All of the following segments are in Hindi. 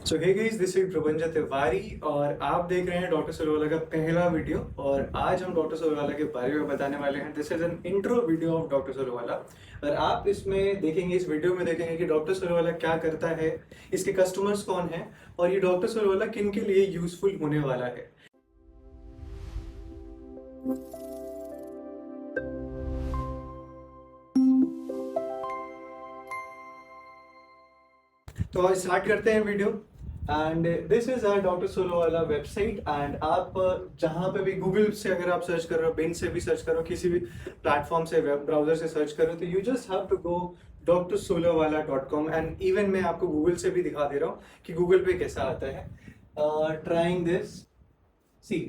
So hey guys, this is Prabhanjan Tiwari और आप देख रहे हैं डॉक्टर सोलवाला का पहला वीडियो। और आज हम डॉक्टर सोलवाला के बारे में बताने वाले हैं। This is an intro video of doctor Solwala. और आप इसमें देखेंगे, इस वीडियो में देखेंगे कि डॉक्टर सोलवाला क्या करता है, इसके कस्टमर्स कौन हैं और ये डॉक्टर सोलवाला किन के लिए यूजफुल होने वाला है। तो आज स्टार्ट करते हैं video. And this is our doctor Solwala website. And आप जहाँ पे भी गूगल से अगर आप सर्च कर रहे हो, बिंग से भी सर्च करो, किसी भी प्लेटफॉर्म से, वेब ब्राउजर से सर्च करो, तो you just have to go drsolawala.com। And even मैं आपको गूगल से भी दिखा दे रहा हूँ कि गूगल पे कैसा आता है। ट्राइंग दिस, सी,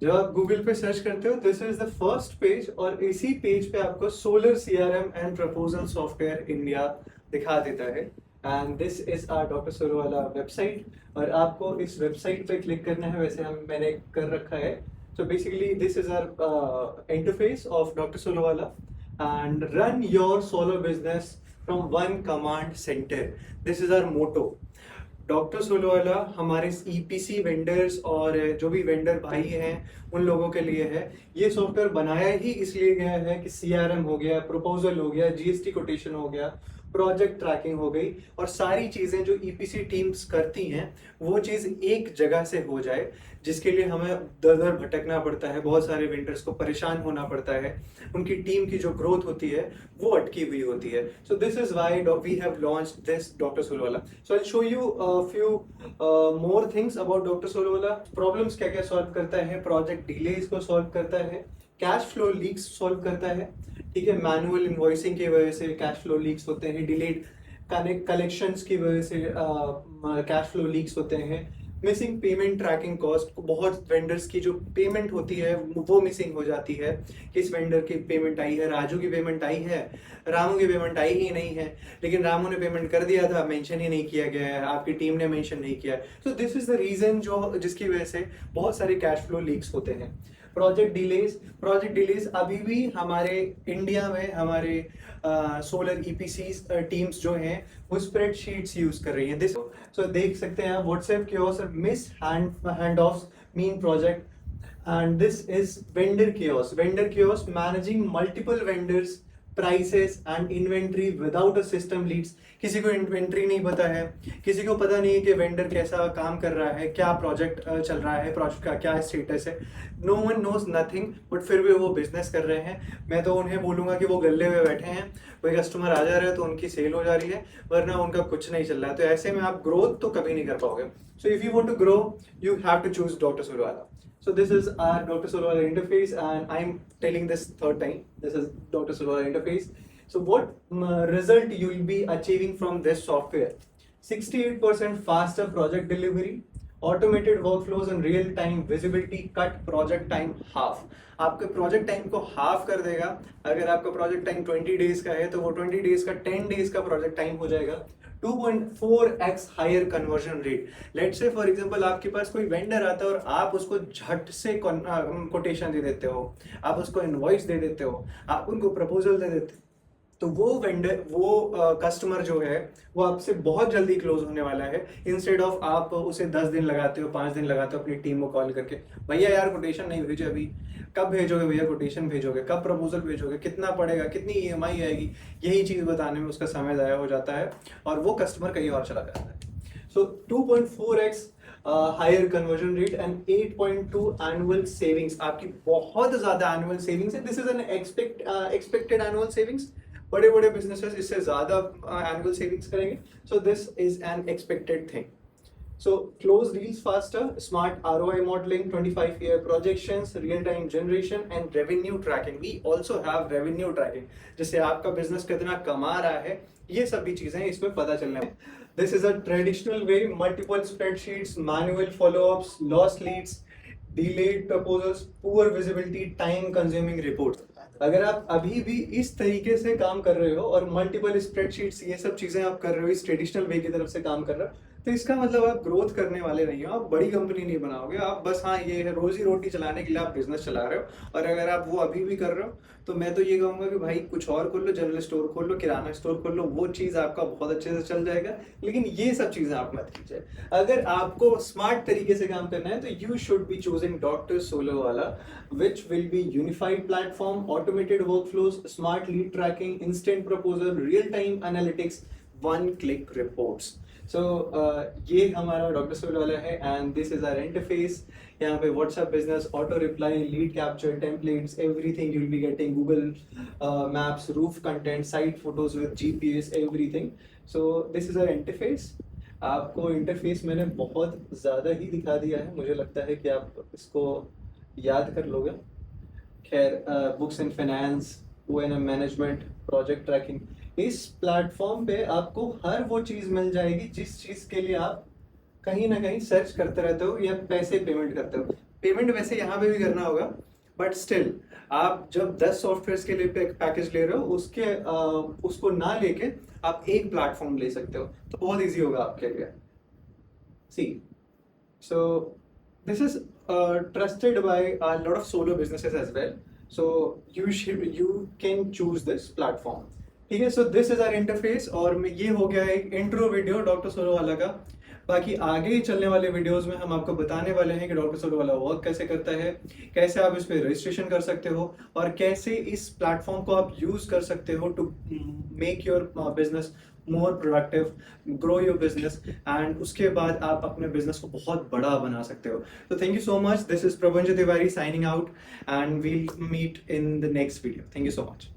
जब आप गूगल पे सर्च करते हो, this is the first page और इसी पेज पे आपको solar CRM and proposal software India दिखा देता है। And this is our doctor Solwala website और आपको इस वेबसाइट पे क्लिक करना है। वैसे मैंने कर रखा है। So basically this is our interface of doctor Solwala and run your solar business from one command centre. This is our motto. Doctor Solwala हमारे EPC वेंडर्स और जो भी वेंडर भाई हैं उन लोगों के लिए है। ये सॉफ्टवेयर बनाया ही इसलिए गया है कि CRM हो गया, प्रपोजल हो गया, GST कोटेशन हो गया, प्रोजेक्ट ट्रैकिंग हो गई और सारी चीज़ें जो EPC टीम्स करती हैं वो चीज़ एक जगह से हो जाए, जिसके लिए हमें दर दर भटकना पड़ता है, बहुत सारे वेंडर्स को परेशान होना पड़ता है, उनकी टीम की जो ग्रोथ होती है वो अटकी हुई होती है। So this is why we have launched this doctor Solwala. So I show you few more things about doctor Solwala. Problems क्या क्या सॉल्व करता है, प्रोजेक्ट डिलेज को सॉल्व करता है, कैश फ्लो लीक्स सॉल्व करता है। ठीक है, मैनुअल इनवॉइसिंग की वजह से कैश फ्लो लीक्स होते हैं, डिलेड कलेक्शंस की वजह से कैश फ्लो लीक्स होते हैं, मिसिंग पेमेंट ट्रैकिंग कॉस्ट, बहुत वेंडर्स की जो पेमेंट होती है वो मिसिंग हो जाती है। किस वेंडर की पेमेंट आई है, राजू की पेमेंट आई है, रामू की पेमेंट आई ही नहीं है, लेकिन रामू ने पेमेंट कर दिया था, मेंशन ही नहीं किया गया है, आपकी टीम ने मेंशन नहीं किया। So this is the reason जो जिसकी वजह से बहुत सारे कैश फ्लो लीक्स होते हैं। प्रोजेक्ट डिलेज अभी भी हमारे इंडिया में हमारे सोलर EPC टीम्स जो हैं वो स्प्रेडशीट्स यूज कर रही हैं। दिस सो देख सकते हैं आप, व्हाट्सएप कियोस्क और miss hand of mean project. and this is vendor kiosk managing multiple vendors, prices and inventory without a system leads। किसी को इन्वेंट्री नहीं पता है, किसी को पता नहीं है कि वेंडर कैसा काम कर रहा है, क्या प्रोजेक्ट चल रहा है, प्रोजेक्ट का क्या स्टेटस है। No one knows nothing, but फिर भी वो बिजनेस कर रहे हैं। मैं तो उन्हें बोलूंगा कि वो गल्ले में बैठे हैं, कोई कस्टमर आ जा रहा है तो उनकी सेल हो जा रही है, वरना उनका कुछ नहीं चल रहा है। तो ऐसे में आप ग्रोथ तो कभी नहीं कर पाओगे। So if you want to grow, you have to choose doctor Solwala. So this is our Dr. Solwala interface, and I'm telling this third time. This is Dr. Solwala interface. So what result you will be achieving from this software? 68% faster project delivery, automated workflows and real-time visibility, cut project time half। आपके प्रोजेक्ट टाइम को हाफ कर देगा। अगर आपका प्रोजेक्ट टाइम 20 डेज का है तो वो 20 डेज का 10 डेज का प्रोजेक्ट टाइम हो जाएगा। 2.4x higher conversion rate. Let's say for example आपके पास कोई वेंडर आता है और आप उसको झट से कोटेशन दे देते हो, आप उसको इनवॉइस दे देते हो, आप उनको प्रपोजल दे देते हो, तो वो वेंडर, वो कस्टमर जो है वो आपसे बहुत जल्दी क्लोज होने वाला है। इंस्टेड ऑफ आप उसे 10 दिन लगाते हो, 5 दिन लगाते हो अपनी टीम को कॉल करके, भैया यार कोटेशन नहीं भेजे अभी, कब भेजोगे भैया कोटेशन भेजोगे, कब प्रपोजल भेजोगे, कितना पड़ेगा, कितनी EMI आएगी, यही चीज़ बताने में उसका समय ज़ाया हो जाता है और वो कस्टमर कहीं और चला जाता है। So 2.4x higher conversion rate and 8.2 annual savings. आपकी बहुत ज़्यादा एनुअल सेविंग्स है। This is an expected annual savings. बड़े बड़े बिजनेसेस इससे ज़्यादा एनुअल सेविंग्स करेंगे। So this is an expected thing. So close deals faster, smart ROI modeling, 25-year projections, real-time generation and revenue tracking. We also have revenue tracking, जिससे आपका बिजनेस कितना कमा रहा है, ये सभी चीजें इसमें पता चलने में। This is a traditional way, multiple spreadsheets, manual follow-ups, lost leads, delayed proposals, poor visibility, time consuming reports। अगर आप अभी भी इस तरीके से काम कर रहे हो और मल्टीपल स्प्रेडशीट्स, ये सब चीजें आप कर रहे हो, इस ट्रेडिशनल वे की तरफ से काम कर रहे हो, तो इसका मतलब आप ग्रोथ करने वाले नहीं हो, आप बड़ी कंपनी नहीं बनाओगे, आप बस हाँ ये है रोजी रोटी चलाने के लिए आप बिजनेस चला रहे हो। और अगर आप वो अभी भी कर रहे हो तो मैं तो ये कहूंगा कि भाई कुछ और खोल लो, जनरल स्टोर खोल लो, किराना स्टोर खोल लो, वो चीज़ आपका बहुत अच्छे से चल जाएगा। लेकिन ये सब चीज़ें आप मत कीजिए। अगर आपको स्मार्ट तरीके से काम करना है तो you should be choosing doctor सोलो वाला, which will be unified platform, automated workflows, smart lead tracking, instant proposal, real time analytics, one click reports. So ये हमारा डॉक्टर सोलो वाला है and this is our interface. यहाँ पे WhatsApp business, auto reply, lead capture, templates, everything you will be getting, Google maps, roof content, site photos with GPS, everything. So this is our interface. आपको इंटरफेस मैंने बहुत ज़्यादा ही दिखा दिया है, मुझे लगता है कि आप इसको याद कर लोगे। खैर, books and finance, O N M management, project tracking, इस प्लेटफॉर्म पे आपको हर वो चीज़ मिल जाएगी जिस चीज़ के लिए आप कहीं ना कहीं सर्च करते रहते हो या पैसे पेमेंट करते हो। पेमेंट वैसे यहाँ पे भी करना होगा, बट स्टिल आप जब 10 सॉफ्टवेयर के लिए पैकेज ले रहे हो उसको ना लेके आप एक प्लेटफॉर्म ले सकते हो, तो बहुत इजी होगा आपके लिए। सी, so this is trusted by a lot of solo businesses as well, so you can choose this platform। ठीक है, so this is our interface और ये हो गया एक इंट्रो वीडियो डॉक्टर सोलो वाला का। बाकी आगे चलने वाले वीडियोस में हम आपको बताने वाले हैं कि डॉक्टर सोलो वाला वर्क कैसे करता है, कैसे आप इस पर रजिस्ट्रेशन कर सकते हो और कैसे इस प्लेटफॉर्म को आप यूज कर सकते हो to make your business more productive, grow your business, and उसके बाद आप अपने बिजनेस को बहुत बड़ा बना सकते हो। तो thank you so much, this is Prabhanjan Tiwari signing out and we'll meet in the next video. Thank you so much.